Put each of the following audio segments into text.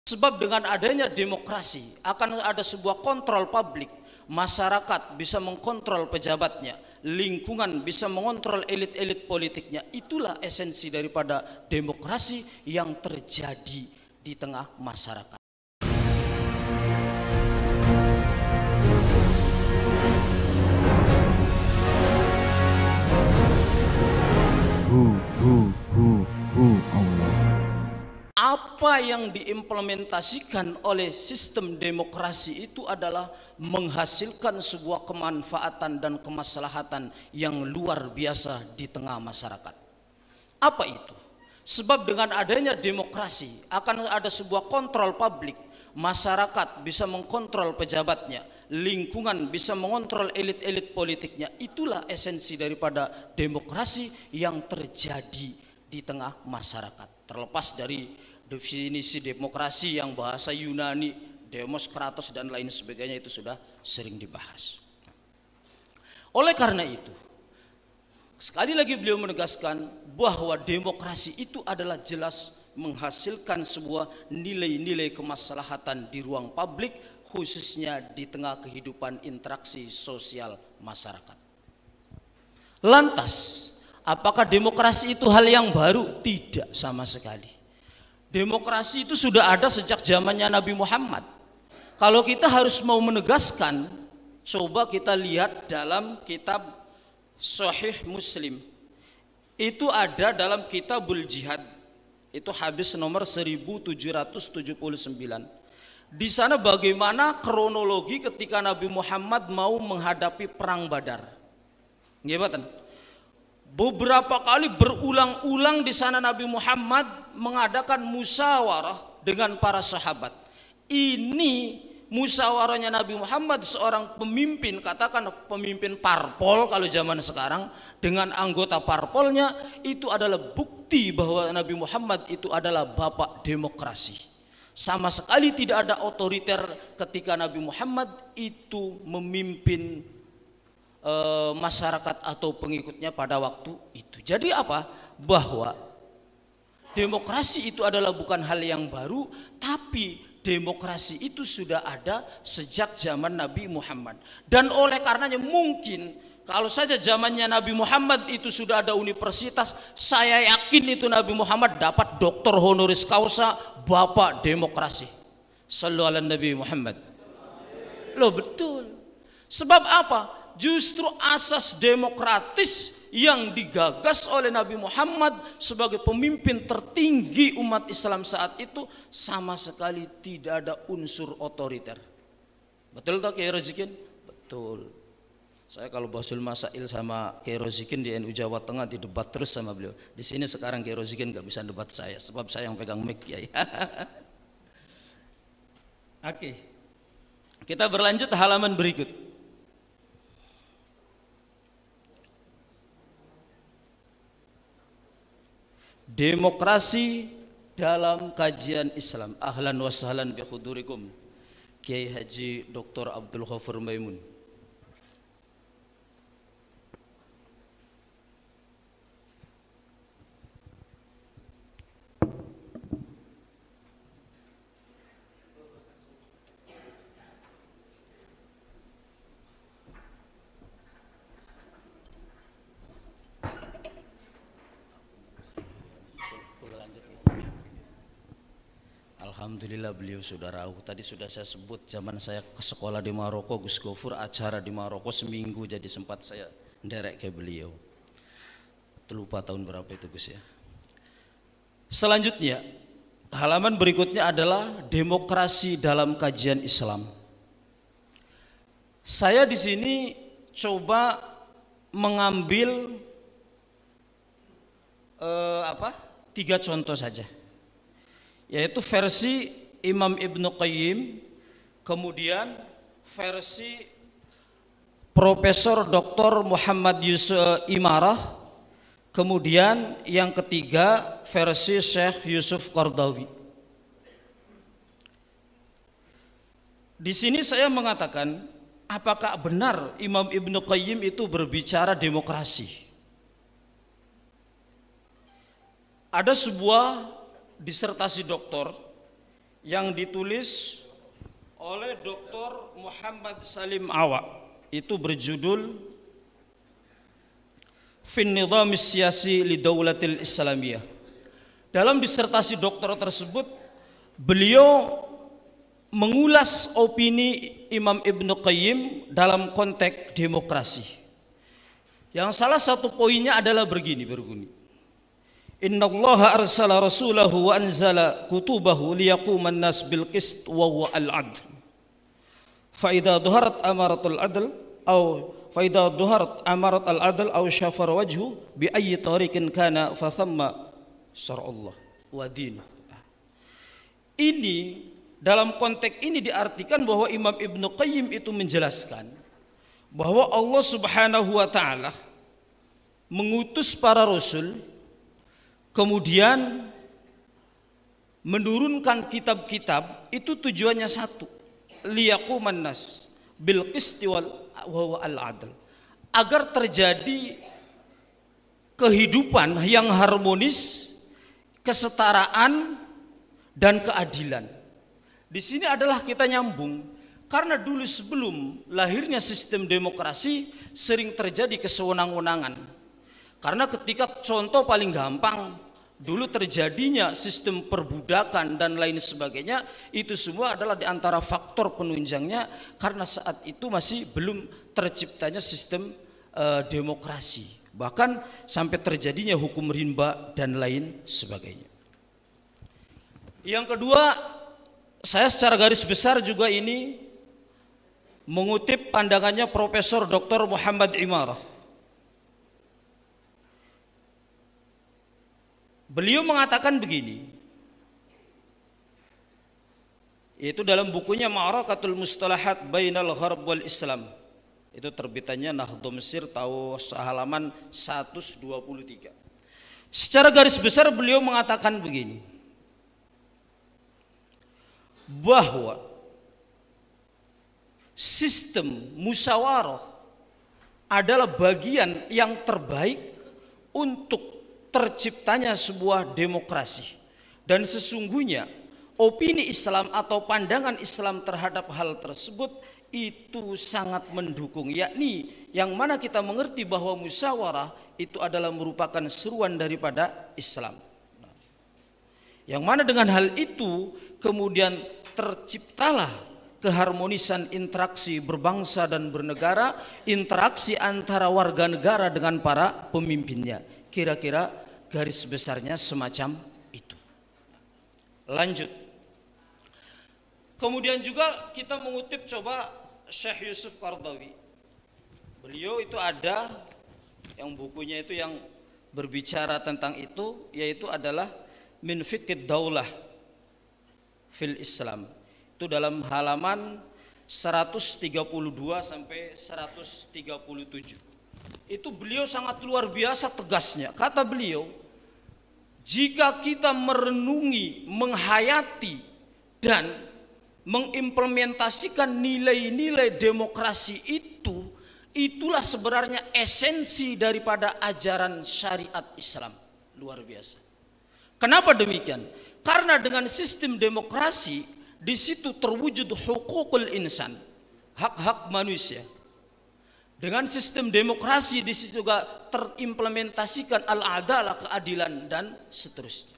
Sebab dengan adanya demokrasi akan ada sebuah kontrol publik, masyarakat bisa mengkontrol pejabatnya, lingkungan bisa mengontrol elit-elit politiknya. Itulah esensi daripada demokrasi yang terjadi di tengah masyarakat. Allah. Apa yang diimplementasikan oleh sistem demokrasi itu adalah menghasilkan sebuah kemanfaatan dan kemaslahatan yang luar biasa di tengah masyarakat. Apa itu? Sebab dengan adanya demokrasi akan ada sebuah kontrol publik, masyarakat bisa mengkontrol pejabatnya, lingkungan bisa mengontrol elit-elit politiknya. Itulah esensi daripada demokrasi yang terjadi di tengah masyarakat. Terlepas dari definisi demokrasi yang bahasa Yunani, demos, kratos dan lain sebagainya, itu sudah sering dibahas. Oleh karena itu, sekali lagi beliau menegaskan bahwa demokrasi itu adalah jelas menghasilkan sebuah nilai-nilai kemaslahatan di ruang publik, khususnya di tengah kehidupan interaksi sosial masyarakat. Lantas, apakah demokrasi itu hal yang baru? Tidak sama sekali. Demokrasi itu sudah ada sejak zamannya Nabi Muhammad. Kalau kita harus mau menegaskan, coba kita lihat dalam kitab Sahih Muslim. Itu ada dalam Kitabul Jihad. Itu hadis nomor 1779. Di sana bagaimana kronologi ketika Nabi Muhammad mau menghadapi perang Badar. Nggih, beberapa kali berulang-ulang di sana Nabi Muhammad mengadakan musyawarah dengan para sahabat. Ini musyawarahnya Nabi Muhammad, seorang pemimpin, katakan pemimpin parpol kalau zaman sekarang, dengan anggota parpolnya, itu adalah bukti bahwa Nabi Muhammad itu adalah bapak demokrasi. Sama sekali tidak ada otoriter ketika Nabi Muhammad itu memimpin masyarakat atau pengikutnya pada waktu itu. Jadi apa? Bahwa demokrasi itu adalah bukan hal yang baru, tapi demokrasi itu sudah ada sejak zaman Nabi Muhammad. Dan oleh karenanya mungkin kalau saja zamannya Nabi Muhammad itu sudah ada universitas, saya yakin itu Nabi Muhammad dapat doktor honoris causa bapak demokrasi. Sallu ala Nabi Muhammad. Loh, betul. Sebab apa? Justru asas demokratis yang digagas oleh Nabi Muhammad sebagai pemimpin tertinggi umat Islam saat itu sama sekali tidak ada unsur otoriter. Betul tak Kiai Rozikin? Betul. Saya kalau Basul Masail sama Kiai Rozikin di NU Jawa Tengah didebat terus sama beliau. Di sini sekarang Kiai Rozikin nggak bisa debat saya sebab saya yang pegang mic, Kiai. Oke. Kita berlanjut halaman berikut. Demokrasi dalam kajian Islam. Ahlan wa sahlan bi hudurikum Kiai Haji Dr. Abdul Ghafur Maimun. Alhamdulillah beliau sudah rauh. Tadi sudah saya sebut zaman saya ke sekolah di Maroko, Gus Gofur acara di Maroko seminggu, jadi sempat saya nderek ke beliau. Lupa tahun berapa itu Gus ya. Selanjutnya halaman berikutnya adalah demokrasi dalam kajian Islam. Saya di sini coba mengambil 3 contoh saja. Yaitu versi Imam Ibnu Qayyim, kemudian versi Profesor Dr. Muhammad Yusuf Imarah, kemudian yang ketiga versi Syekh Yusuf Qardawi. Di sini saya mengatakan, apakah benar Imam Ibnu Qayyim itu berbicara demokrasi? Ada sebuah disertasi doktor yang ditulis oleh Dr. Muhammad Salim Awa, itu berjudul Fin Nidham Siyasi li Daulatil Islamiyah. Dalam disertasi doktor tersebut, beliau mengulas opini Imam Ibnu Qayyim dalam konteks demokrasi. Yang salah satu poinnya adalah begini. Innallaha arsala rasulahu wa anzala kutubahu liyaquman nas bil qist wa huwa al-'adl. Fa idza dhaharat amaratul 'adl aw fa idza dhaharat amarat al-'adl aw shafar wajhu bi ayyi tariqin kana fa thamma syar'ullah wa din. Ini dalam konteks ini diartikan bahwa Imam Ibnu Qayyim itu menjelaskan bahwa Allah Subhanahu wa taala mengutus para rasul, kemudian menurunkan kitab-kitab, itu tujuannya satu, liyaquman nas bil qisti wal adl, agar terjadi kehidupan yang harmonis, kesetaraan dan keadilan. Di sini adalah kita nyambung, karena dulu sebelum lahirnya sistem demokrasi sering terjadi kesewenang-wenangan. Karena ketika contoh paling gampang, dulu terjadinya sistem perbudakan dan lain sebagainya, itu semua adalah di antara faktor penunjangnya, karena saat itu masih belum terciptanya sistem demokrasi. Bahkan sampai terjadinya hukum rimba dan lain sebagainya. Yang kedua, saya secara garis besar juga ini mengutip pandangannya Profesor Dr. Muhammad Imarah. Beliau mengatakan begini, yaitu dalam bukunya Ma'arakatul Mustalahat Bainal Gharb wal Islam. Itu terbitannya Nahdlatul Mesir tahun halaman 123. Secara garis besar beliau mengatakan begini, bahwa sistem musyawarah adalah bagian yang terbaik untuk terciptanya sebuah demokrasi. Dan sesungguhnya opini Islam atau pandangan Islam terhadap hal tersebut itu sangat mendukung, yakni yang mana kita mengerti bahwa musyawarah itu adalah merupakan seruan daripada Islam. Yang mana dengan hal itu kemudian terciptalah keharmonisan interaksi berbangsa dan bernegara, interaksi antara warga negara dengan para pemimpinnya. Kira-kira garis besarnya semacam itu. Lanjut. Kemudian juga kita mengutip coba Syekh Yusuf Qaradawi. Beliau itu ada yang bukunya itu yang berbicara tentang itu, yaitu adalah Min Fiqhid Daulah fil Islam. Itu dalam halaman 132 sampai 137. Itu beliau sangat luar biasa tegasnya. Kata beliau, jika kita merenungi, menghayati dan mengimplementasikan nilai-nilai demokrasi itu, itulah sebenarnya esensi daripada ajaran syariat Islam. Luar biasa. Kenapa demikian? Karena dengan sistem demokrasi di situ terwujud hukukul insan, hak-hak manusia. Dengan sistem demokrasi di situ juga terimplementasikan al-adalah, keadilan dan seterusnya.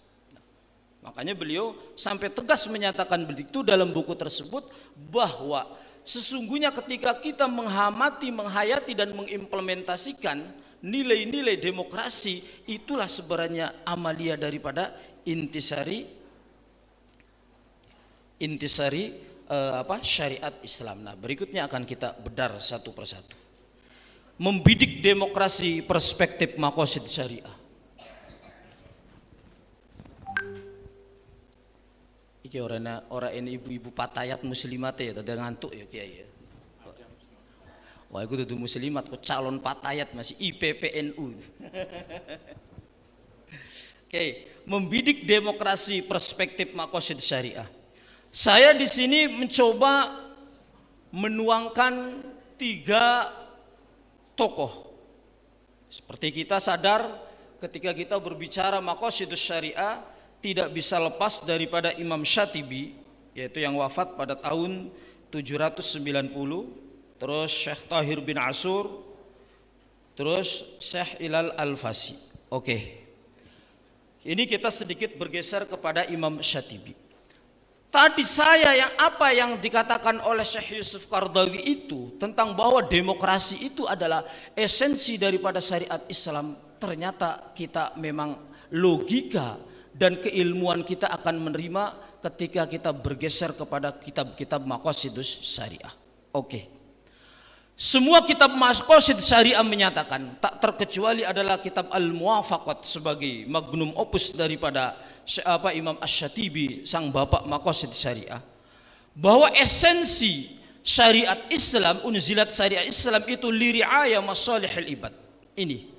Makanya beliau sampai tegas menyatakan begitu dalam buku tersebut, bahwa sesungguhnya ketika kita mengamati, menghayati dan mengimplementasikan nilai-nilai demokrasi, itulah sebenarnya amalia daripada intisari syariat Islam. Nah, berikutnya akan kita bedar satu persatu. Membidik demokrasi perspektif maqasid syariah. Iki orang ini ibu-ibu patayat muslimat ya, tadi ngantuk ya kiai ya. Wah, aku tuh muslimat, kok calon patayat masih IPPNU. Oke, membidik demokrasi perspektif maqasid syariah. Saya di sini mencoba menuangkan 3 tokoh. Seperti kita sadar ketika kita berbicara maqasidus syariah tidak bisa lepas daripada Imam Syatibi yaitu yang wafat pada tahun 790, terus Syekh Tahir bin Ashur, terus Syekh Ilal Al-Fasi. Oke. Ini kita sedikit bergeser kepada Imam Syatibi. Tadi apa yang dikatakan oleh Syekh Yusuf Qaradawi itu tentang bahwa demokrasi itu adalah esensi daripada syariat Islam, ternyata kita memang logika dan keilmuan kita akan menerima ketika kita bergeser kepada kitab-kitab Maqasidus Syariah. Oke. Semua kitab Maqasid Syariah menyatakan, tak terkecuali adalah kitab Al-Muwafaqat sebagai magnum opus daripada Imam Asy-Syatibi, sang bapak Maqasid Syariah, bahwa esensi syariat Islam, unzilat syariat Islam itu liri'aya masalihil ibad. Ini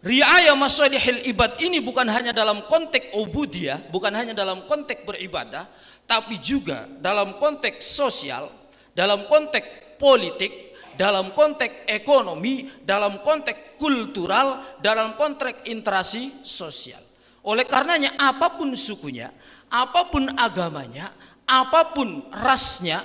ri'aya masalihil ibad ini bukan hanya dalam konteks ubudiyah, bukan hanya dalam konteks beribadah, tapi juga dalam konteks sosial, dalam konteks politik, dalam konteks ekonomi, dalam konteks kultural, dalam konteks interaksi sosial. Oleh karenanya apapun sukunya, apapun agamanya, apapun rasnya,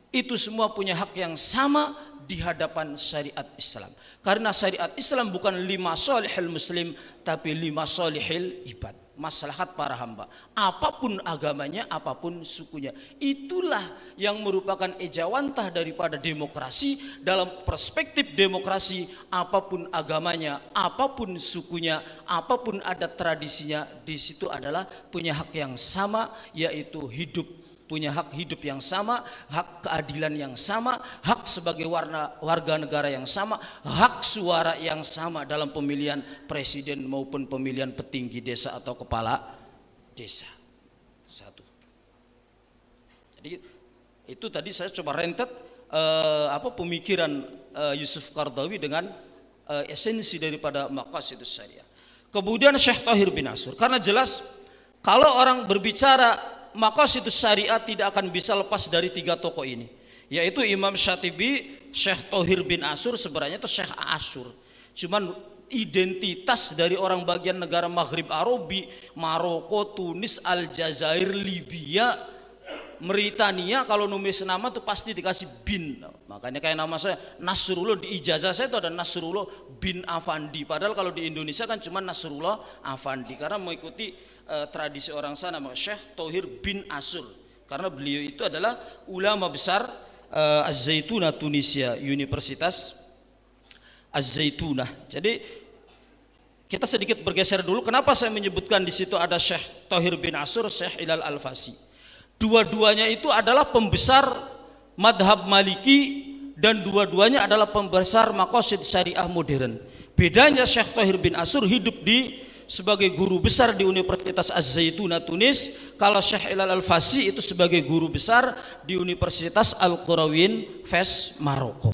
itu semua punya hak yang sama di hadapan syariat Islam. Karena syariat Islam bukan lima solihil muslim, tapi lima solihil ibad, maslahat para hamba. Apapun agamanya, apapun sukunya, itulah yang merupakan ejawantah daripada demokrasi. Dalam perspektif demokrasi, apapun agamanya, apapun sukunya, apapun adat tradisinya, di situ adalah punya hak yang sama, yaitu hidup, punya hak hidup yang sama, hak keadilan yang sama, hak sebagai warga negara yang sama, hak suara yang sama dalam pemilihan presiden maupun pemilihan petinggi desa atau kepala desa. Satu. Jadi itu tadi saya coba rentet pemikiran Yusuf Qaradawi dengan esensi daripada Maqasidus Syariah. Kemudian Syekh Tahir bin Ashur, karena jelas kalau orang berbicara Maqasidus Syariah tidak akan bisa lepas dari tiga tokoh ini, yaitu Imam Syatibi, Syekh Tahir bin Ashur, sebenarnya itu Syekh Ashur, cuman identitas dari orang bagian negara Maghrib Arabi, Maroko, Tunis, Aljazair, Libya, Mauritania, kalau nulis nama tuh pasti dikasih bin. Makanya kayak nama saya Nasrullah, di ijazah saya itu ada Nasrullah bin Afandi, padahal kalau di Indonesia kan cuma Nasrullah Afandi, karena mengikuti tradisi orang sana, Syekh Tahir bin Ashur, karena beliau itu adalah ulama besar Az-Zaitunah Tunisia, Universitas Az-Zaitunah. Jadi kita sedikit bergeser dulu, kenapa saya menyebutkan di situ ada Syekh Tahir bin Ashur, Syekh Ilal Al-Fasi. Dua-duanya itu adalah pembesar madhab Maliki dan dua-duanya adalah pembesar Maqasid Syariah modern. Bedanya Syekh Tahir bin Ashur hidup sebagai guru besar di Universitas Az-Zaitunah Tunis, kalau Syekh Ilal Al-Fasi itu sebagai guru besar di Universitas Al-Qarawiyyin Fes, Maroko.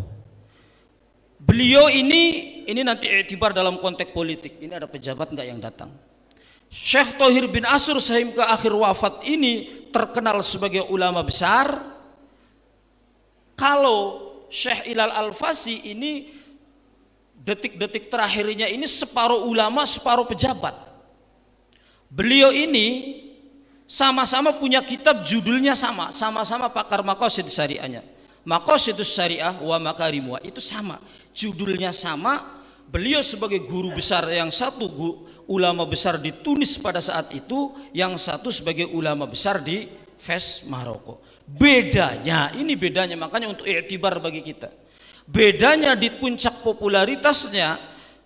Beliau ini nanti iktibar dalam konteks politik. Ini ada pejabat enggak yang datang. Syekh Tahir bin Ashur sehingga akhir wafat ini terkenal sebagai ulama besar. Kalau Syekh Ilal Al-Fasi ini detik-detik terakhirnya ini separuh ulama, separuh pejabat. Beliau ini sama-sama punya kitab, judulnya sama-sama pakar Maqasid Syariahnya. Maqasidus Syariah wa Makarimuha, itu sama, judulnya sama. Beliau sebagai guru besar, yang satu ulama besar di Tunis pada saat itu, yang satu sebagai ulama besar di Fes, Maroko. Bedanya, ini bedanya, makanya untuk iktibar bagi kita. Bedanya di puncak popularitasnya,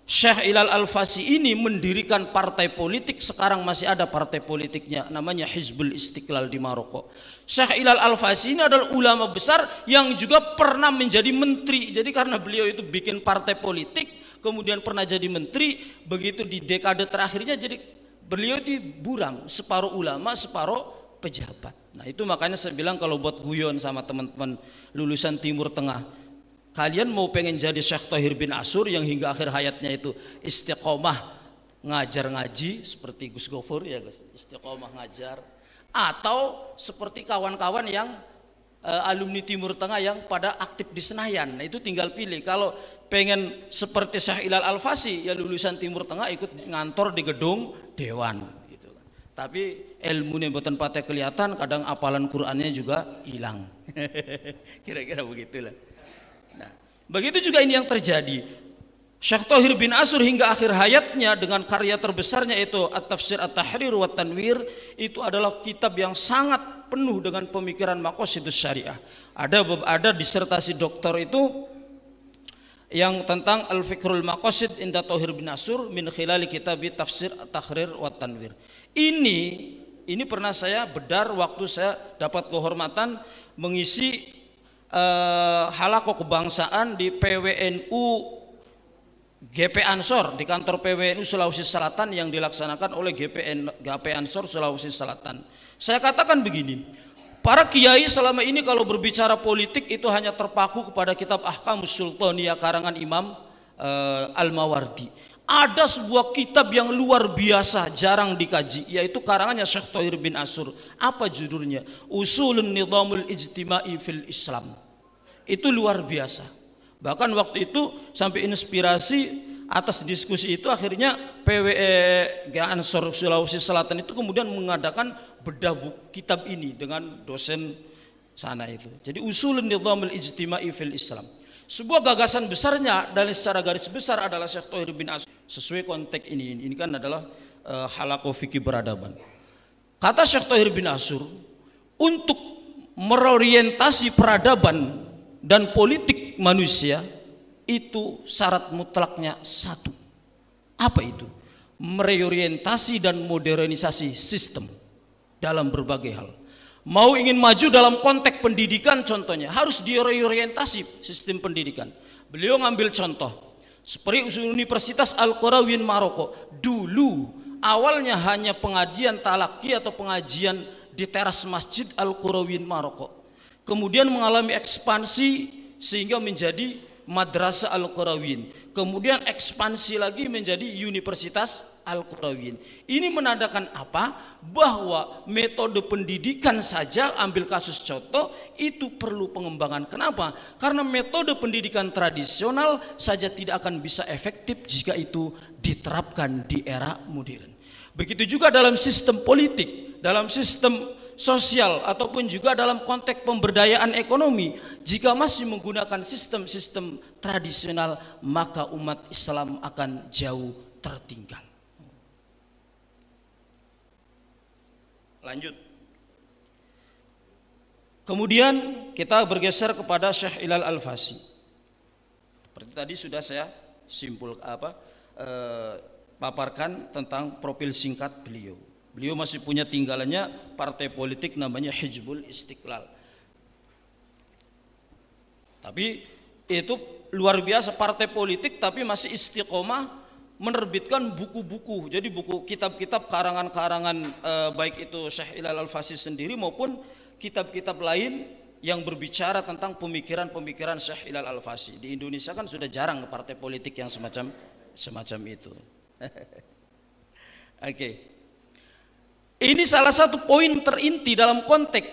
Syekh Ilal Al-Fasi ini mendirikan partai politik. Sekarang masih ada partai politiknya, namanya Hizbul Istiqlal di Maroko. Syekh Ilal Al-Fasi ini adalah ulama besar yang juga pernah menjadi menteri. Jadi karena beliau itu bikin partai politik, kemudian pernah jadi menteri, begitu di dekade terakhirnya jadi beliau diburang, separuh ulama, separuh pejabat. Nah itu makanya saya bilang kalau buat guyon sama teman-teman lulusan Timur Tengah, kalian mau pengen jadi Syekh Tahir bin Ashur yang hingga akhir hayatnya itu istiqomah ngajar ngaji seperti Gus Gofur, ya Gus, istiqomah ngajar, atau seperti kawan-kawan yang alumni Timur Tengah yang pada aktif di Senayan. Nah itu tinggal pilih. Kalau pengen seperti Syekh Ilal Al-Fasi, ya lulusan Timur Tengah ikut ngantor di gedung Dewan gitu kan. Tapi ilmunya mboten pate kelihatan, kadang apalan Qur'annya juga hilang. Kira-kira begitulah. Nah, begitu juga ini yang terjadi. Syekh Thohir bin Ashur hingga akhir hayatnya dengan karya terbesarnya itu At-Tafsir At-Tahrir wa Tanwir, itu adalah kitab yang sangat penuh dengan pemikiran maqasidus syariah. Ada disertasi doktor itu yang tentang Al-Fikrul Maqasid inda Thohir bin Ashur min khilali kitabi Tafsir At-Tahrir wa Tanwir. Ini pernah saya bedar waktu saya dapat kehormatan mengisi halaqah kebangsaan di PWNU GP Ansor, di kantor PWNU Sulawesi Selatan yang dilaksanakan oleh GP Ansor Sulawesi Selatan. Saya katakan begini, para kiai selama ini kalau berbicara politik itu hanya terpaku kepada kitab Ahkamus Sultaniyah karangan Imam Al-Mawardi. Ada sebuah kitab yang luar biasa jarang dikaji, yaitu karangannya Syekh Thohir bin Ashur. Apa judulnya? Usulun Nidhamul Ijtima'i fil Islam. Itu luar biasa. Bahkan waktu itu sampai inspirasi atas diskusi itu, akhirnya PWG Ansor Sulawesi Selatan itu kemudian mengadakan bedah buku kitab ini dengan dosen sana itu. Jadi Usulun Nidhamul Ijtima'i fil Islam. Sebuah gagasan besarnya dan secara garis besar adalah Syekh Thohir bin Ashur. Sesuai konteks ini kan adalah halaqah fikih peradaban. Kata Syekh Thohir bin Ashur, untuk merorientasi peradaban dan politik manusia itu syarat mutlaknya satu. Apa itu? Mereorientasi dan modernisasi sistem dalam berbagai hal. Mau ingin maju dalam konteks pendidikan contohnya, harus diorientasi sistem pendidikan. Beliau ngambil contoh seperti Universitas Al-Qarawiyyin Maroko. Dulu awalnya hanya pengajian talaki atau pengajian di teras Masjid Al-Qarawiyyin Maroko. Kemudian mengalami ekspansi sehingga menjadi Madrasah Al-Qarawiyyin. Kemudian ekspansi lagi menjadi Universitas Al-Qarawiyyin. Ini menandakan apa? Bahwa metode pendidikan saja, ambil kasus contoh, itu perlu pengembangan. Kenapa? Karena metode pendidikan tradisional saja tidak akan bisa efektif jika itu diterapkan di era modern. Begitu juga dalam sistem politik, dalam sistem sosial, ataupun juga dalam konteks pemberdayaan ekonomi. Jika masih menggunakan sistem-sistem tradisional, maka umat Islam akan jauh tertinggal. Lanjut. Kemudian kita bergeser kepada Syekh Ilal Al-Fasi. Seperti tadi sudah saya paparkan tentang profil singkat beliau. Beliau masih punya tinggalannya partai politik namanya Hizbul Istiqlal. Tapi itu luar biasa, partai politik tapi masih istiqomah menerbitkan buku-buku. Jadi buku kitab-kitab karangan-karangan baik itu Syekh Ilal Al-Fasi sendiri maupun kitab-kitab lain yang berbicara tentang pemikiran-pemikiran Syekh Ilal Al-Fasi. Di Indonesia kan sudah jarang partai politik yang semacam itu. Oke. Ini salah satu poin terinti dalam konteks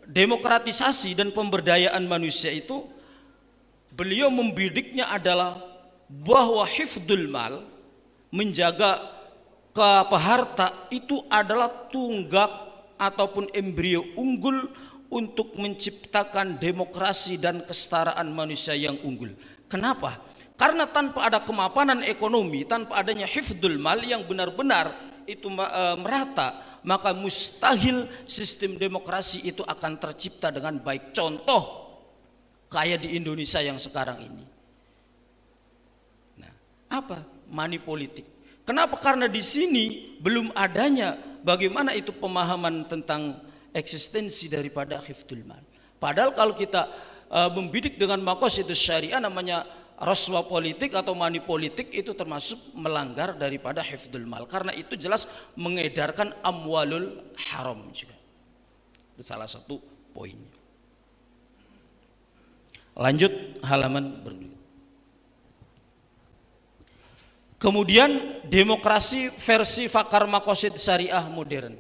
demokratisasi dan pemberdayaan manusia itu. Beliau membidiknya adalah bahwa hifdzul mal, menjaga harta itu adalah tunggak ataupun embrio unggul untuk menciptakan demokrasi dan kesetaraan manusia yang unggul. Kenapa? Karena tanpa ada kemapanan ekonomi, tanpa adanya hifdzul mal yang benar-benar itu merata, maka mustahil sistem demokrasi itu akan tercipta dengan baik. Contoh kayak di Indonesia yang sekarang ini. Nah, apa? Money politik. Kenapa? Karena di sini belum adanya bagaimana itu pemahaman tentang eksistensi daripada hifdzul mal. Padahal kalau kita membidik dengan maqasidus syariah, namanya rasuah politik atau money politik, itu termasuk melanggar daripada hifdzul mal, karena itu jelas mengedarkan amwalul haram juga. Itu salah satu poinnya. Lanjut halaman berikutnya. Kemudian demokrasi versi Fakar Maqasid Syariah modern.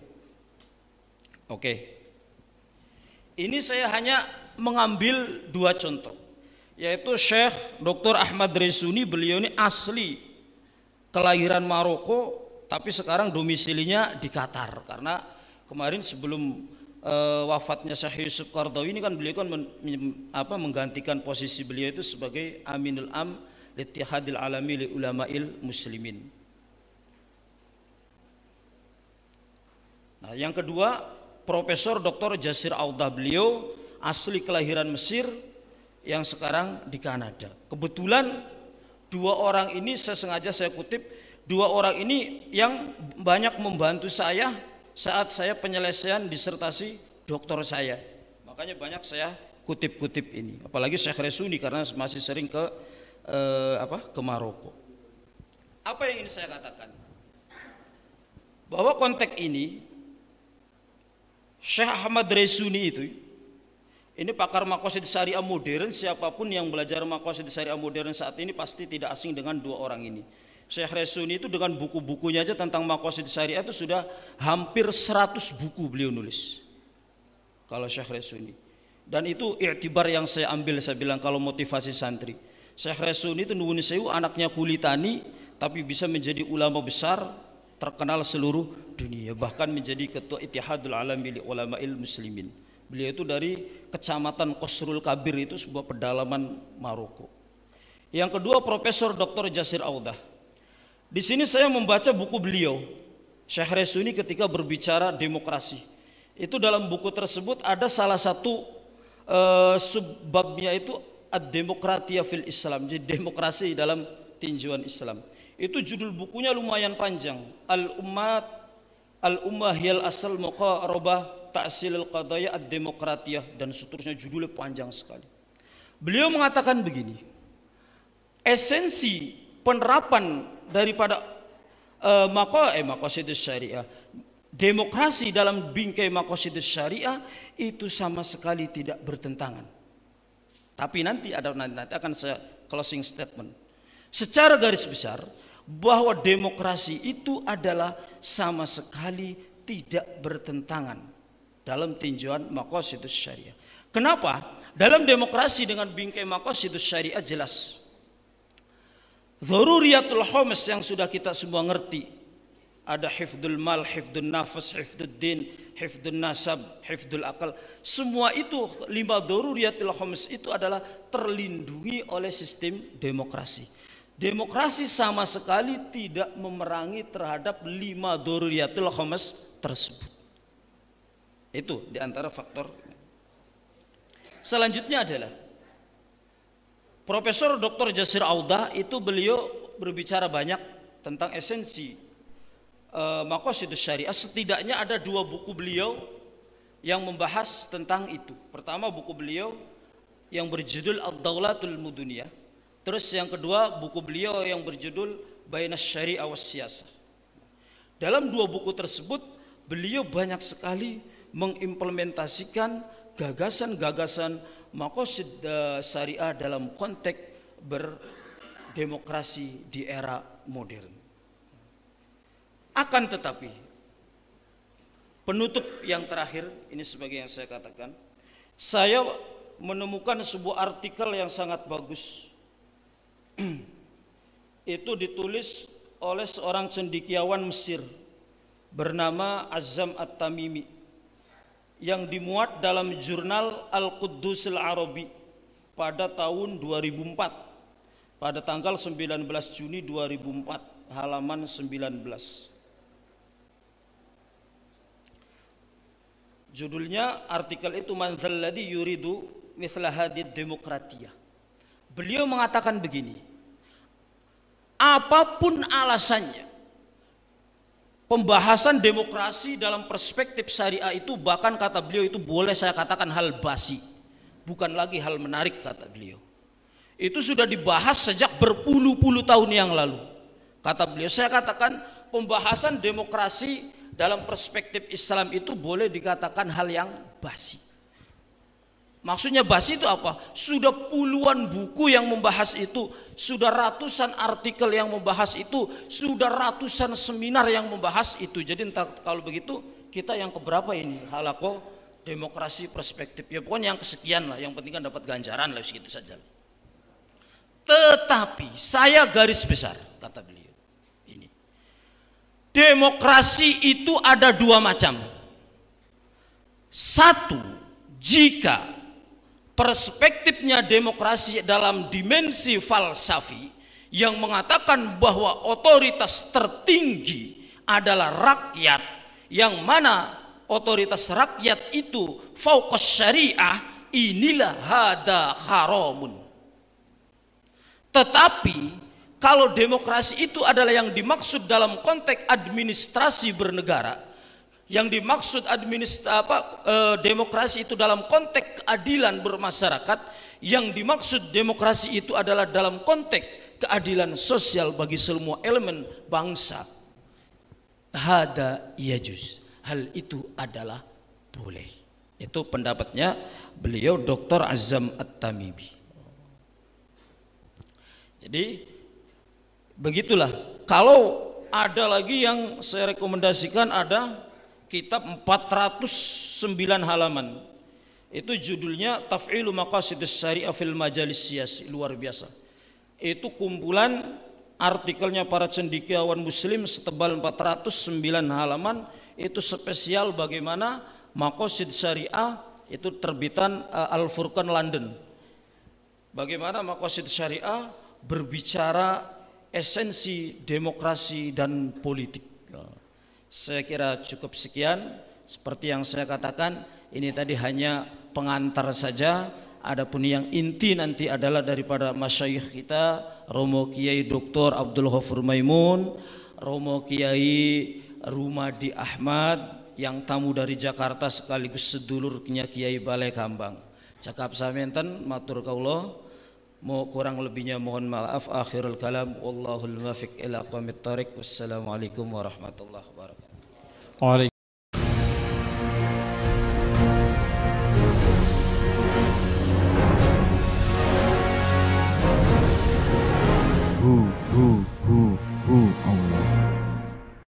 Oke. Ini saya hanya mengambil dua contoh, yaitu Syekh Dr. Ahmad Resuni. Beliau ini asli kelahiran Maroko tapi sekarang domisilinya di Qatar, karena kemarin sebelum wafatnya Syekh Yusuf Qaradawi ini kan beliau kan menggantikan posisi beliau itu sebagai Aminul Am Littihadil Alami li Ulama'il Muslimin. Nah, yang kedua, Profesor Dr. Jasir Audah, beliau asli kelahiran Mesir yang sekarang di Kanada. Kebetulan dua orang ini saya kutip, dua orang ini yang banyak membantu saya saat saya penyelesaian disertasi doktor saya. Makanya banyak saya kutip-kutip ini. Apalagi Syekh Resuni karena masih sering ke Maroko. Apa yang ingin saya katakan? Bahwa konteks ini Syekh Ahmad Resuni ini pakar maqasid syariah modern. Siapapun yang belajar maqasid syariah modern saat ini pasti tidak asing dengan dua orang ini. Syekh Resuni itu dengan buku-bukunya aja tentang maqasid syariah itu sudah hampir 100 buku beliau nulis. Kalau Syekh Resuni. Dan itu i'tibar yang saya ambil, saya bilang kalau motivasi santri. Syekh Resuni itu nuwun sewu anaknya kulitani tapi bisa menjadi ulama besar terkenal seluruh dunia, bahkan menjadi ketua Ittihadul Alami li Ulama'il Muslimin. Beliau itu dari kecamatan Qasrul Kabir, itu sebuah pedalaman Maroko. Yang kedua, Profesor Dr. Jasir Audah. Di sini saya membaca buku beliau Syekh Resuni ketika berbicara demokrasi. Itu dalam buku tersebut ada salah satu subbabnya itu ad-demokratia fil Islam, jadi demokrasi dalam tinjauan Islam. Itu judul bukunya lumayan panjang, Al-Ummah Hiyal Asal Muqarabah Ta'silil Qadaya Ad-Demokratiyah, dan seterusnya, judulnya panjang sekali. Beliau mengatakan begini, esensi penerapan daripada maqasidus syariah, demokrasi dalam bingkai maqasidus syariah itu sama sekali tidak bertentangan. Tapi nanti akan saya closing statement. Secara garis besar bahwa demokrasi itu adalah sama sekali tidak bertentangan dalam tinjauan maqasidus syariah. Kenapa? Dalam demokrasi dengan bingkai maqasidus syariah jelas. Dzaruriyatul khams yang sudah kita semua ngerti. Ada hifdzul mal, hifdzun nafas, hifdzud din, hifdzun nasab, hifdzul akal. Semua itu 5 dzaruriyatul khams itu adalah terlindungi oleh sistem demokrasi. Demokrasi sama sekali tidak memerangi terhadap 5 dzaruriyatul khams tersebut. Itu diantara faktor. Selanjutnya adalah Profesor Dr. Jasir Audah, itu beliau berbicara banyak tentang esensi maqasidus syariah. Setidaknya ada 2 buku beliau yang membahas tentang itu. Pertama, buku beliau yang berjudul Ad-Daulatul Muduniyah. Terus yang kedua, buku beliau yang berjudul Bainas Syariah was Siyasah. Dalam 2 buku tersebut beliau banyak sekali mengimplementasikan gagasan-gagasan maqasid syariah dalam konteks berdemokrasi di era modern. Akan tetapi, penutup yang terakhir ini sebagai yang saya katakan, saya menemukan sebuah artikel yang sangat bagus. Itu ditulis oleh seorang cendekiawan Mesir bernama Azzam At-Tamimi, yang dimuat dalam jurnal Al-Quddus Al-Arabi pada tahun 2004, pada tanggal 19 Juni 2004, halaman 19. Judulnya artikel itu Man dzalladzi yuridu mithla hadhihi demokratiyah. Beliau mengatakan begini, apapun alasannya, pembahasan demokrasi dalam perspektif syariah itu, bahkan kata beliau itu boleh saya katakan hal basi, bukan lagi hal menarik, kata beliau. Itu sudah dibahas sejak berpuluh-puluh tahun yang lalu. Kata beliau, saya katakan pembahasan demokrasi dalam perspektif Islam itu boleh dikatakan hal yang basi. Maksudnya basi itu apa? Sudah puluhan buku yang membahas itu, sudah ratusan artikel yang membahas itu, sudah ratusan seminar yang membahas itu. Jadi entah, kalau begitu kita yang keberapa ini? Halaqah demokrasi perspektif. Ya pokoknya yang kesekian lah, yang penting kan dapat ganjaran lah, segitu saja. Tetapi saya garis besar, kata beliau ini, demokrasi itu ada dua macam. Satu, jika perspektifnya demokrasi dalam dimensi falsafi yang mengatakan bahwa otoritas tertinggi adalah rakyat, yang mana otoritas rakyat itu fauqas syariah, inilah hada haramun. Tetapi kalau demokrasi itu adalah yang dimaksud dalam konteks administrasi bernegara, yang dimaksud demokrasi itu dalam konteks keadilan bermasyarakat, yang dimaksud demokrasi itu adalah dalam konteks keadilan sosial bagi semua elemen bangsa, hada yajuz, hal itu adalah boleh. Itu pendapatnya beliau Dr. Azzam At-Tamibi. Jadi begitulah. Kalau ada lagi yang saya rekomendasikan, ada kitab 409 halaman. Itu judulnya Taf'ilu Maqasidus Syariah fil Majalis Siyasi, luar biasa. Itu kumpulan artikelnya para cendekiawan muslim setebal 409 halaman. Itu spesial bagaimana Maqasid Syariah, itu terbitan Al-Furqan London. Bagaimana Maqasid Syariah berbicara esensi demokrasi dan politik. Saya kira cukup sekian. Seperti yang saya katakan, ini tadi hanya pengantar saja. Adapun yang inti nanti adalah daripada masyayikh kita, Romo Kiai Dr. Abdul Ghafur Maimun, Romo Kiai Rumadi Ahmad, yang tamu dari Jakarta sekaligus sedulurnya Kiai Balai Kambang. Cakap samenten matur kaula. Mau kurang lebihnya mohon maaf. Akhirul kalam wallahul muwaffiq ila aqwamit thariq. Wassalamualaikum warahmatullahi wabarakatuh. Waalaikumsalam. Allah.